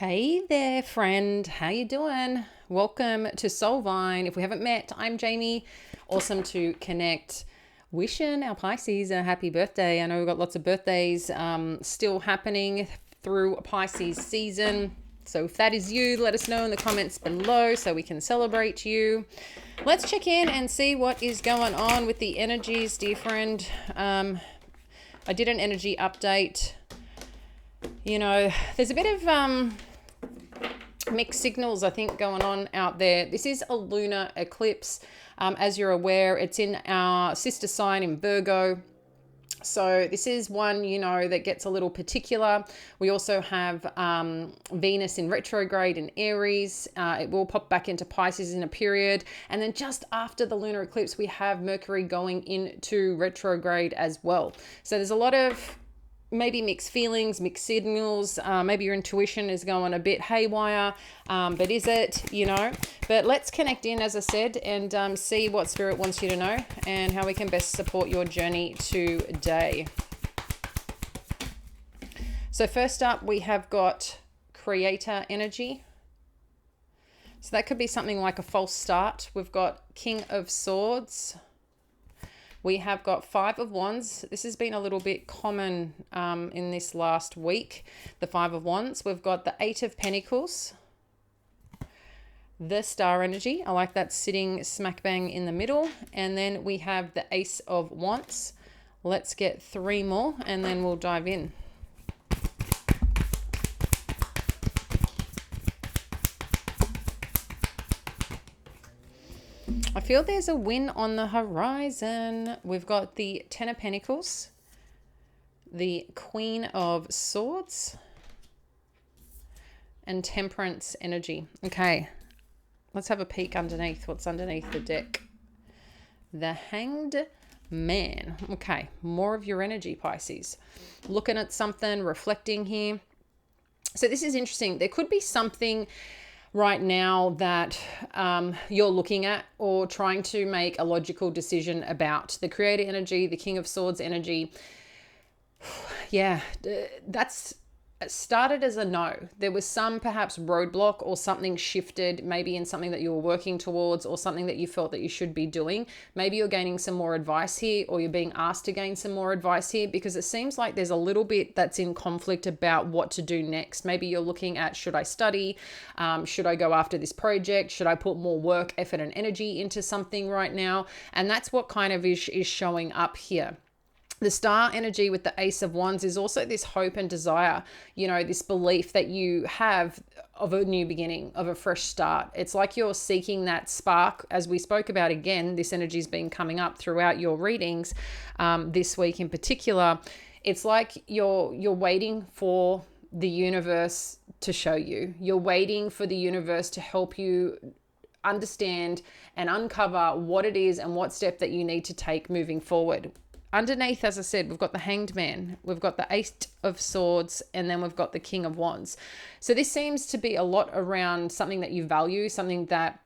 Hey there, friend. How you doing? Welcome to Soulvine. If we haven't met, I'm Jamie. Awesome to connect. Wishing our Pisces a happy birthday. I know we've got lots of birthdays still happening through Pisces season. So if that is you, let us know in the comments below so we can celebrate you. Let's check in and see what is going on with the energies, dear friend. I did an energy update. You know, there's a bit of mixed signals, I think, going on out there. This is a lunar eclipse. As you're aware, it's in our sister sign in Virgo. So this is one, you know, that gets a little particular. We also have Venus in retrograde in Aries. It will pop back into Pisces in a period. And then just after the lunar eclipse, we have Mercury going into retrograde as well. So there's a lot of maybe mixed feelings, mixed signals. Maybe your intuition is going a bit haywire, but is it, you know? But let's connect in, as I said, and see what Spirit wants you to know and how we can best support your journey today. So first up, we have got Creator energy. So that could be something like a false start. We've got King of Swords. We have got Five of Wands. This has been a little bit common in this last week, the Five of Wands. We've got the Eight of Pentacles, the Star energy. I like that sitting smack bang in the middle. And then we have the Ace of Wands. Let's get three more and then we'll dive in. I feel there's a win on the horizon. We've got the Ten of Pentacles, the Queen of Swords, and Temperance energy. Okay, let's have a peek underneath. What's underneath the deck? The Hanged Man. Okay, more of your energy, Pisces. Looking at something, reflecting here. So this is interesting. There could be something right now that you're looking at or trying to make a logical decision about. The Creator energy, the King of Swords energy. Yeah, that's started as a no. There was some perhaps roadblock or something shifted, maybe in something that you were working towards or something that you felt that you should be doing. Maybe you're gaining some more advice here, or you're being asked to gain some more advice here, because it seems like there's a little bit that's in conflict about what to do next. Maybe you're looking at, should I study? Should I go after this project? Should I put more work, effort, and energy into something right now? And that's what kind of is showing up here. The Star energy with the Ace of Wands is also this hope and desire, you know, this belief that you have of a new beginning, of a fresh start. It's like you're seeking that spark. As we spoke about, again, this energy has been coming up throughout your readings this week in particular. It's like you're waiting for the universe to show you. You're waiting for the universe to help you understand and uncover what it is and what step that you need to take moving forward. Underneath, as I said, we've got the Hanged Man, we've got the Ace of Swords, and then we've got the King of Wands. So this seems to be a lot around something that you value, something that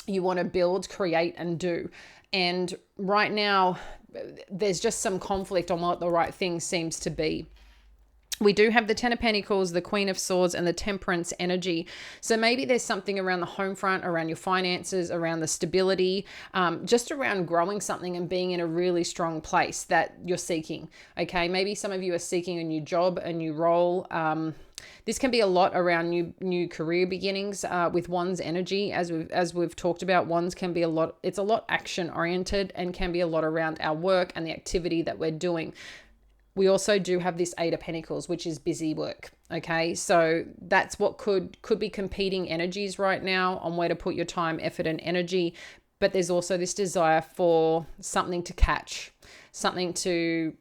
you want to build, create, and do. And right now, there's just some conflict on what the right thing seems to be. We do have the Ten of Pentacles, the Queen of Swords, and the Temperance energy. So maybe there's something around the home front, around your finances, around the stability, just around growing something and being in a really strong place that you're seeking. Okay, maybe some of you are seeking a new job, a new role. This can be a lot around new career beginnings with Wands energy. As we've talked about, Wands can be a lot. It's a lot action oriented and can be a lot around our work and the activity that we're doing. We also do have this Eight of Pentacles, which is busy work. Okay, so that's what could be competing energies right now on where to put your time, effort, and energy. But there's also this desire for something to catch, something to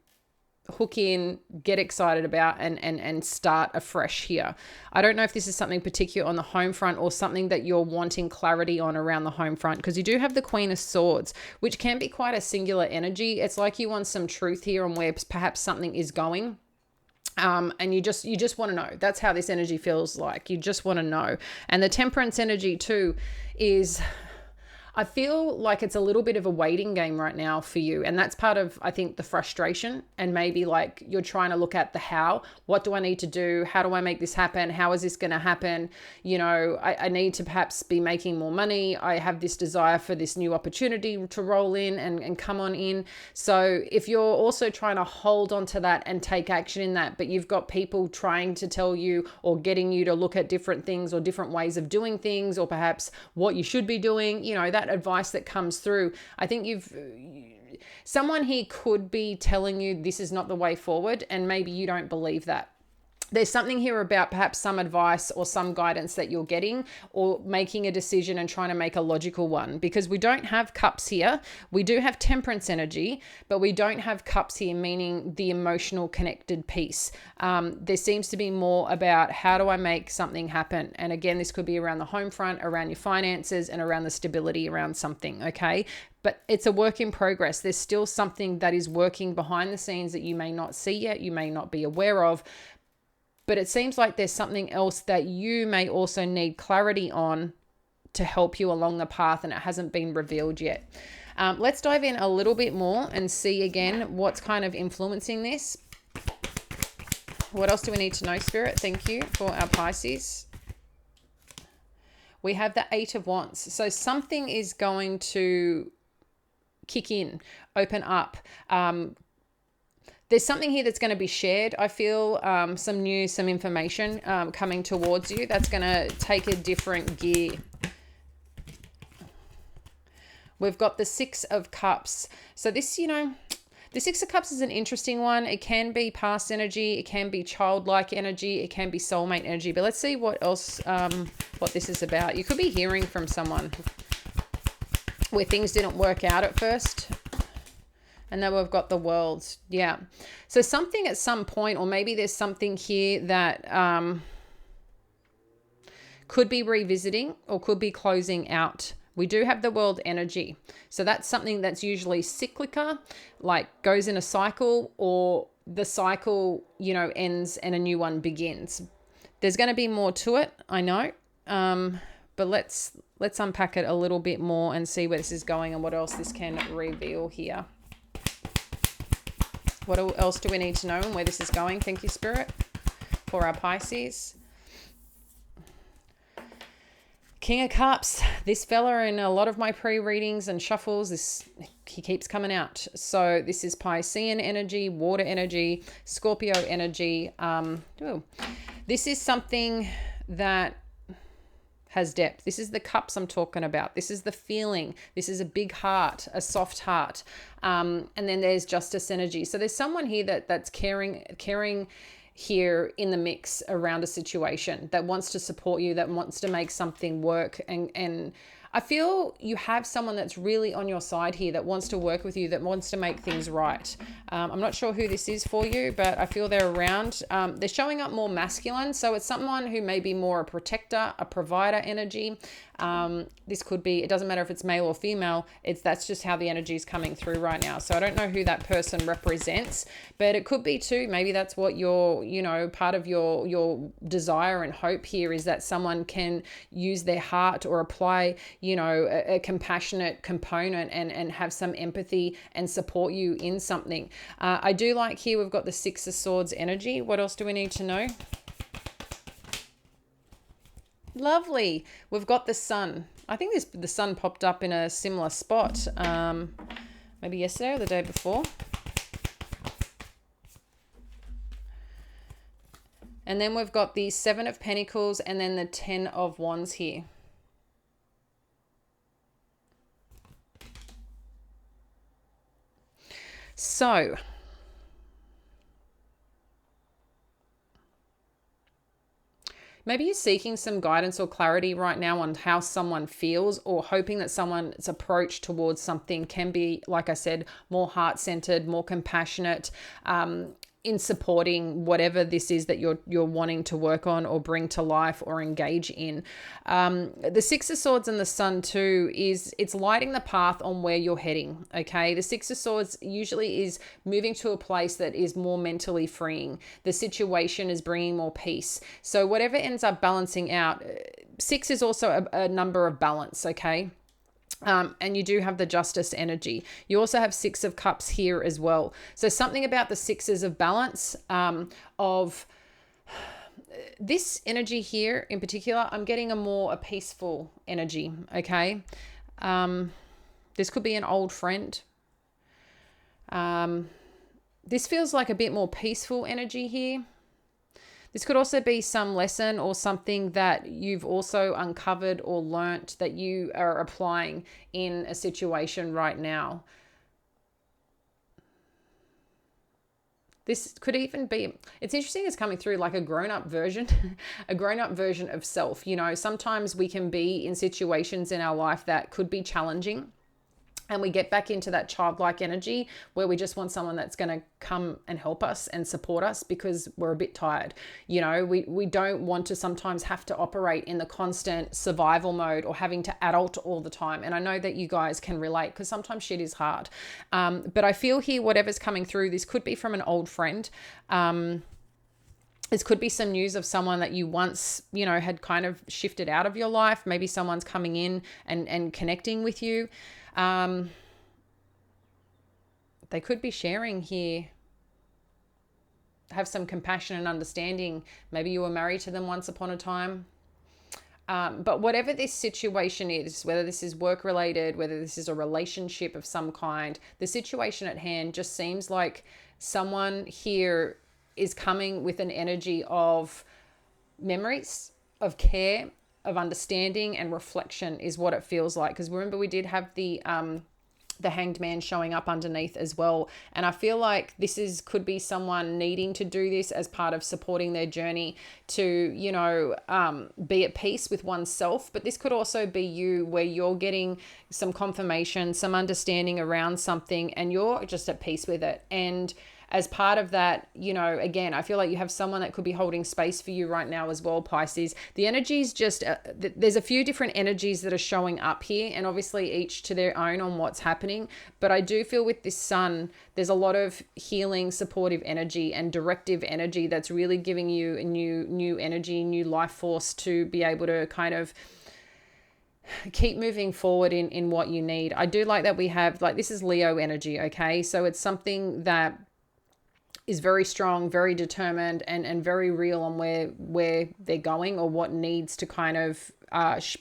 hook in, get excited about, and start afresh here. I don't know if this is something particular on the home front or something that you're wanting clarity on around the home front, because you do have the Queen of Swords, which can be quite a singular energy. It's like you want some truth here on where perhaps something is going. And you just want to know. That's how this energy feels like. You just want to know. And the Temperance energy too is, I feel like it's a little bit of a waiting game right now for you. And that's part of, I think, the frustration. And maybe like you're trying to look at the how. What do I need to do? How do I make this happen? How is this going to happen? You know, I need to perhaps be making more money. I have this desire for this new opportunity to roll in and come on in. So if you're also trying to hold on to that and take action in that, but you've got people trying to tell you or getting you to look at different things or different ways of doing things, or perhaps what you should be doing, you know, that advice that comes through, I think someone here could be telling you this is not the way forward, and maybe you don't believe that. There's something here about perhaps some advice or some guidance that you're getting, or making a decision and trying to make a logical one, because we don't have cups here. We do have temperance energy, but we don't have cups here, meaning the emotional connected piece. There seems to be more about how do I make something happen? And again, this could be around the home front, around your finances, and around the stability around something, okay? But it's a work in progress. There's still something that is working behind the scenes that you may not see yet, you may not be aware of. But it seems like there's something else that you may also need clarity on to help you along the path, and it hasn't been revealed yet. Let's dive in a little bit more and see again what's kind of influencing this. What else do we need to know, Spirit? Thank you for our Pisces. We have the 8 of Wands. So something is going to kick in, open up. There's something here that's going to be shared. I feel some news, some information coming towards you that's going to take a different gear. We've got the 6 of Cups. So this, you know, the 6 of Cups is an interesting one. It can be past energy. It can be childlike energy. It can be soulmate energy. But let's see what else, what this is about. You could be hearing from someone where things didn't work out at first. And then we've got the World. Yeah. So something at some point, or maybe there's something here that could be revisiting or could be closing out. We do have the World energy. So that's something that's usually cyclical, like goes in a cycle, or the cycle, you know, ends and a new one begins. There's going to be more to it, I know. But let's unpack it a little bit more and see where this is going and what else this can reveal here. What else do we need to know and where this is going? Thank you, Spirit, for our Pisces. King of Cups. This fella in a lot of my pre-readings and shuffles, he keeps coming out. So this is Piscean energy, water energy, Scorpio energy. This is something that has depth. This is the cups I'm talking about. This is the feeling. This is a big heart, a soft heart. And then there's justice energy. So there's someone here that's caring here in the mix around a situation, that wants to support you, that wants to make something work. And I feel you have someone that's really on your side here, that wants to work with you, that wants to make things right. I'm not sure who this is for you, but I feel they're around. They're showing up more masculine. So it's someone who may be more a protector, a provider energy. This could be, it doesn't matter if it's male or female, that's just how the energy is coming through right now. So I don't know who that person represents, but it could be too. Maybe that's what part of your desire and hope here is, that someone can use their heart or apply, a compassionate component and have some empathy and support you in something. I do like here, we've got the 6 of Swords energy. What else do we need to know? Lovely. We've got the Sun. I think the Sun popped up in a similar spot, maybe yesterday or the day before. And then we've got the 7 of Pentacles and then the 10 of Wands here. So maybe you're seeking some guidance or clarity right now on how someone feels, or hoping that someone's approach towards something can be, like I said, more heart-centered, more compassionate, in supporting whatever this is that you're wanting to work on or bring to life or engage in. The 6 of Swords and the Sun too it's lighting the path on where you're heading. Okay, the 6 of Swords usually is moving to a place that is more mentally freeing. The situation is bringing more peace. So whatever ends up balancing out, 6 is also a number of balance. Okay. And you do have the Justice energy. You also have Six of Cups here as well. So something about the Sixes of Balance, of this energy here in particular, I'm getting a peaceful energy, okay? This could be an old friend. This feels like a bit more peaceful energy here. This could also be some lesson or something that you've also uncovered or learnt that you are applying in a situation right now. This could even be, it's interesting, it's coming through like a grown-up version, a grown-up version of self. You know, sometimes we can be in situations in our life that could be challenging, and we get back into that childlike energy where we just want someone that's going to come and help us and support us because we're a bit tired. You know, we don't want to sometimes have to operate in the constant survival mode or having to adult all the time. And I know that you guys can relate because sometimes shit is hard. But I feel here, whatever's coming through, this could be from an old friend. This could be some news of someone that you once, you know, had kind of shifted out of your life. Maybe someone's coming in and connecting with you. They could be sharing here, have some compassion and understanding. Maybe you were married to them once upon a time. But whatever this situation is, whether this is work related, whether this is a relationship of some kind, the situation at hand just seems like someone here is coming with an energy of memories, of care, of understanding and reflection is what it feels like. Because remember, we did have the Hanged Man showing up underneath as well. And I feel like this could be someone needing to do this as part of supporting their journey to, you know, be at peace with oneself. But this could also be you, where you're getting some confirmation, some understanding around something, and you're just at peace with it. And as part of that, you know, again, I feel like you have someone that could be holding space for you right now as well, Pisces. The energy's just, there's a few different energies that are showing up here, and obviously each to their own on what's happening. But I do feel with this Sun, there's a lot of healing, supportive energy and directive energy that's really giving you a new energy, new life force to be able to kind of keep moving forward in what you need. I do like that we have, like, this is Leo energy, okay? So it's something that is very strong, very determined, and very real on where they're going, or what needs to kind of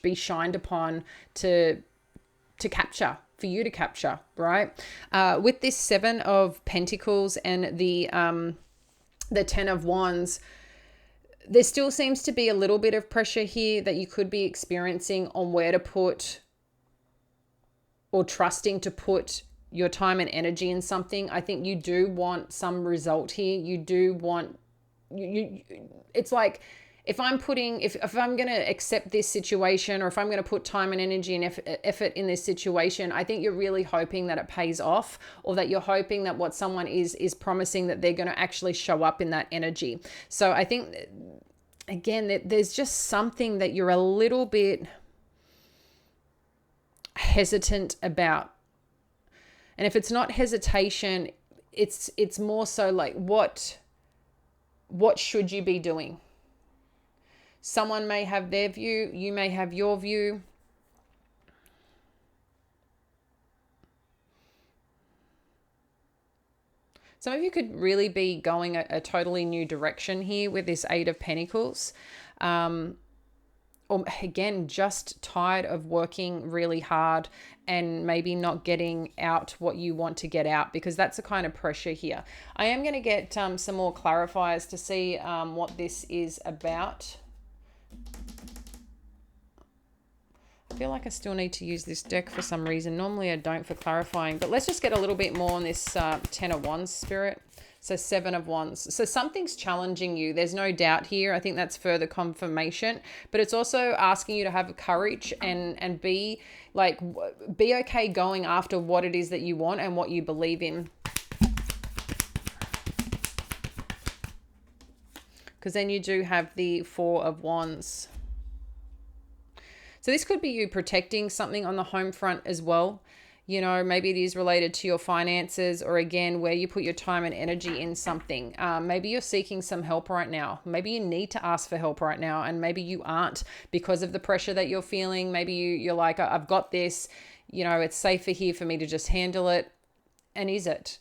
be shined upon to capture, for you to capture, right? With this Seven of Pentacles and the 10 of Wands, there still seems to be a little bit of pressure here that you could be experiencing on where to put, or trusting to put, your time and energy in something. I think you do want some result here. You do want, it's like, if I'm going to accept this situation, or if I'm going to put time and energy and effort in this situation, I think you're really hoping that it pays off, or that you're hoping that what someone is promising, that they're going to actually show up in that energy. So I think, again, that there's just something that you're a little bit hesitant about. And if it's not hesitation, it's more so like, what should you be doing? Someone may have their view, you may have your view. Some of you could really be going a totally new direction here with this Eight of Pentacles. Or again, just tired of working really hard and maybe not getting out what you want to get out, because that's the kind of pressure here. I am going to get some more clarifiers to see what this is about. I feel like I still need to use this deck for some reason. Normally I don't for clarifying, but let's just get a little bit more on this 10 of Wands, Spirit. So 7 of Wands. So something's challenging you. There's no doubt here. I think that's further confirmation. But it's also asking you to have courage and be okay going after what it is that you want and what you believe in. Because then you do have the 4 of Wands. So this could be you protecting something on the home front as well. You know, maybe it is related to your finances, or again, where you put your time and energy in something. Maybe you're seeking some help right now. Maybe you need to ask for help right now, and maybe you aren't because of the pressure that you're feeling. Maybe you're like, I've got this. it's safer here for me to just handle it. And is it?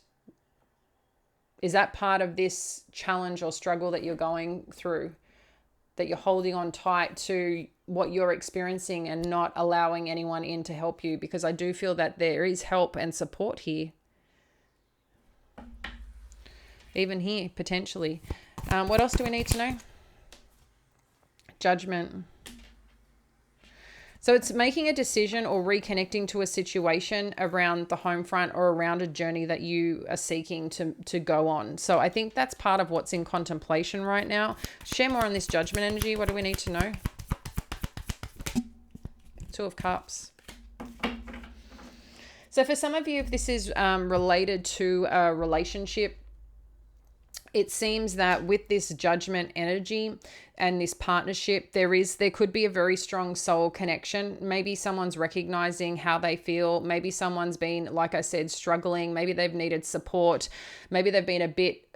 Is that part of this challenge or struggle that you're going through, that you're holding on tight to what you're experiencing and not allowing anyone in to help you? Because I do feel that there is help and support here. Even here, potentially. What else do we need to know? Judgment. So it's making a decision or reconnecting to a situation around the home front or around a journey that you are seeking to go on. So I think that's part of what's in contemplation right now. Share more on this judgment energy. What do we need to know? Two of Cups. So for some of you, if this is related to a relationship, it seems that with this judgment energy and this partnership, there could be a very strong soul connection. Maybe someone's recognizing how they feel. Maybe someone's been, like I said, struggling. Maybe they've needed support. Maybe they've been a bit,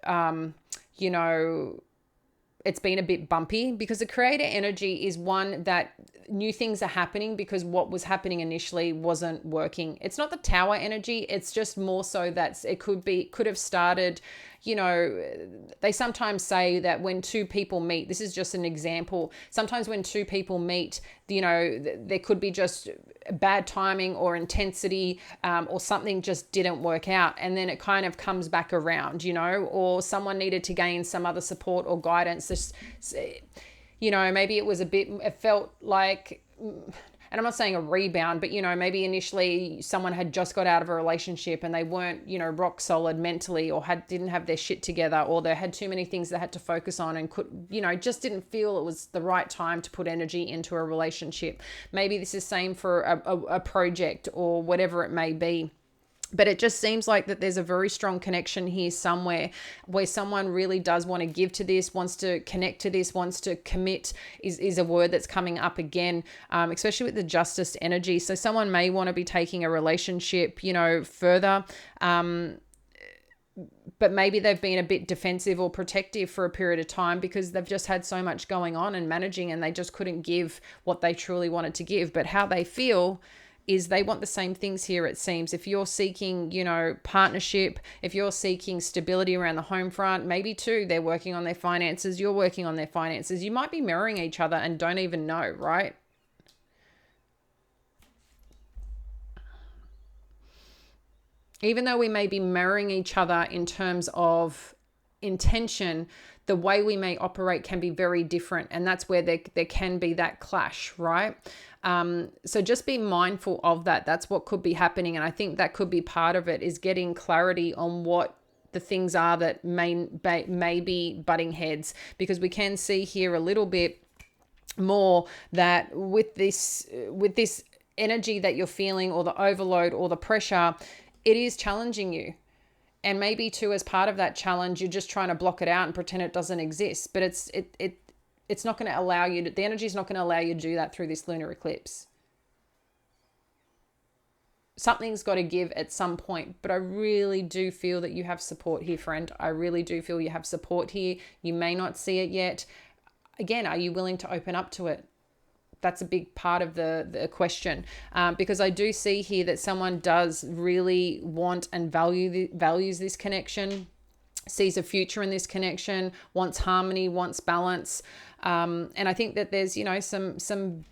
it's been a bit bumpy, because the creator energy is one that new things are happening because what was happening initially wasn't working. It's not the tower energy. It's just more so that it could have started, they sometimes say that when two people meet, this is just an example. Sometimes when two people meet, there could be just bad timing or intensity, or something just didn't work out. And then it kind of comes back around, or someone needed to gain some other support or guidance. Maybe it felt like, and I'm not saying a rebound, but, maybe initially someone had just got out of a relationship and they weren't, rock solid mentally, or didn't have their shit together, or they had too many things they had to focus on and just didn't feel it was the right time to put energy into a relationship. Maybe this is same for a project or whatever it may be. But it just seems like that there's a very strong connection here somewhere where someone really does want to give to this, wants to connect to this, wants to commit is a word that's coming up again, especially with the justice energy. So someone may want to be taking a relationship, further, but maybe they've been a bit defensive or protective for a period of time because they've just had so much going on and managing, and they just couldn't give what they truly wanted to give. But how they feel is they want the same things here, it seems. If you're seeking, partnership, if you're seeking stability around the home front, maybe too, they're working on their finances, you're working on their finances. You might be mirroring each other and don't even know, right? Even though we may be mirroring each other in terms of intention, the way we may operate can be very different. And that's where there can be that clash, right? So just be mindful of that. That's what could be happening. And I think that could be part of it, is getting clarity on what the things are that may be butting heads, because we can see here a little bit more that with this energy that you're feeling, or the overload or the pressure, it is challenging you. And maybe too, as part of that challenge, you're just trying to block it out and pretend it doesn't exist. But it's not going to allow you to, the energy is not going to allow you to do that through this lunar eclipse. Something's got to give at some point, but I really do feel that you have support here, friend. I really do feel you have support here. You may not see it yet. Again, are you willing to open up to it? That's a big part of the question, because I do see here that someone does really want and values this connection, sees a future in this connection, wants harmony, wants balance. And I think that there's, some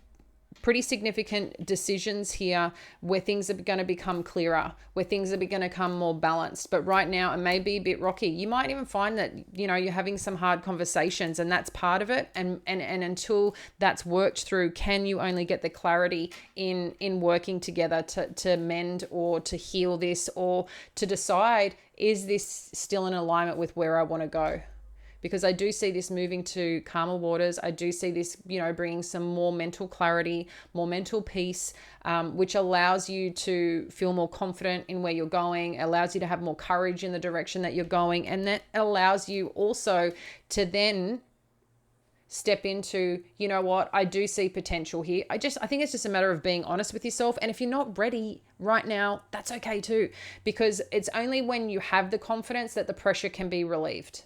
pretty significant decisions here where things are going to become clearer, where things are going to become more balanced. But right now it may be a bit rocky. You might even find that, you're having some hard conversations, and that's part of it. And until that's worked through, can you only get the clarity in working together to mend or to heal this, or to decide, is this still in alignment with where I want to go? Because I do see this moving to calmer waters. I do see this, bringing some more mental clarity, more mental peace, which allows you to feel more confident in where you're going, allows you to have more courage in the direction that you're going. And that allows you also to then step into, I do see potential here. I think it's just a matter of being honest with yourself. And if you're not ready right now, that's okay too, because it's only when you have the confidence that the pressure can be relieved.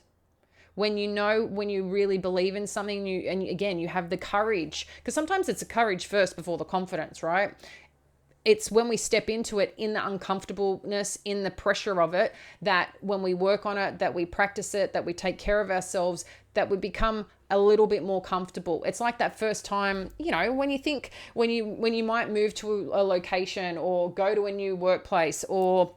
When you really believe in something, you have the courage, because sometimes it's the courage first before the confidence, right? it's when we step into it, in the uncomfortableness, in the pressure of it, that when we work on it, that we practice it, that we take care of ourselves, that we become a little bit more comfortable. It's like that first time, when you might move to a location or go to a new workplace, or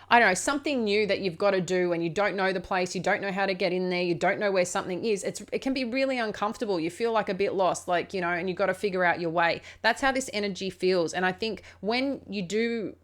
I don't know, something new that you've got to do and you don't know the place, you don't know how to get in there, you don't know where something is. It can be really uncomfortable. You feel like a bit lost, and you've got to figure out your way. That's how this energy feels. And I think when you do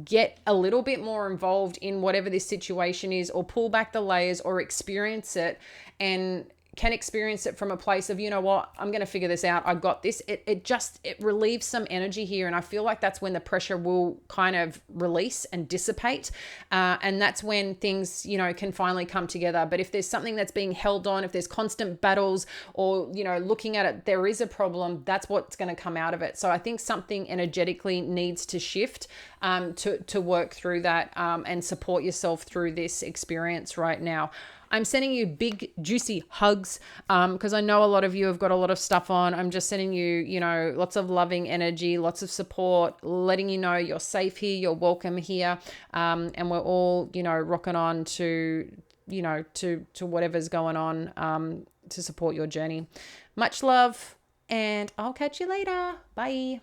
get a little bit more involved in whatever this situation is, or pull back the layers, or experience it, and can experience it from a place of, you know what, I'm going to figure this out. I got this. It relieves some energy here. And I feel like that's when the pressure will kind of release and dissipate. And that's when things, can finally come together. But if there's something that's being held on, if there's constant battles, or, looking at it, there is a problem, that's what's going to come out of it. So I think something energetically needs to shift to work through that and support yourself through this experience right now. I'm sending you big, juicy hugs because I know a lot of you have got a lot of stuff on. I'm just sending you, lots of loving energy, lots of support, letting you know you're safe here, you're welcome here, and we're all, rocking on to whatever's going on to support your journey. Much love, and I'll catch you later. Bye.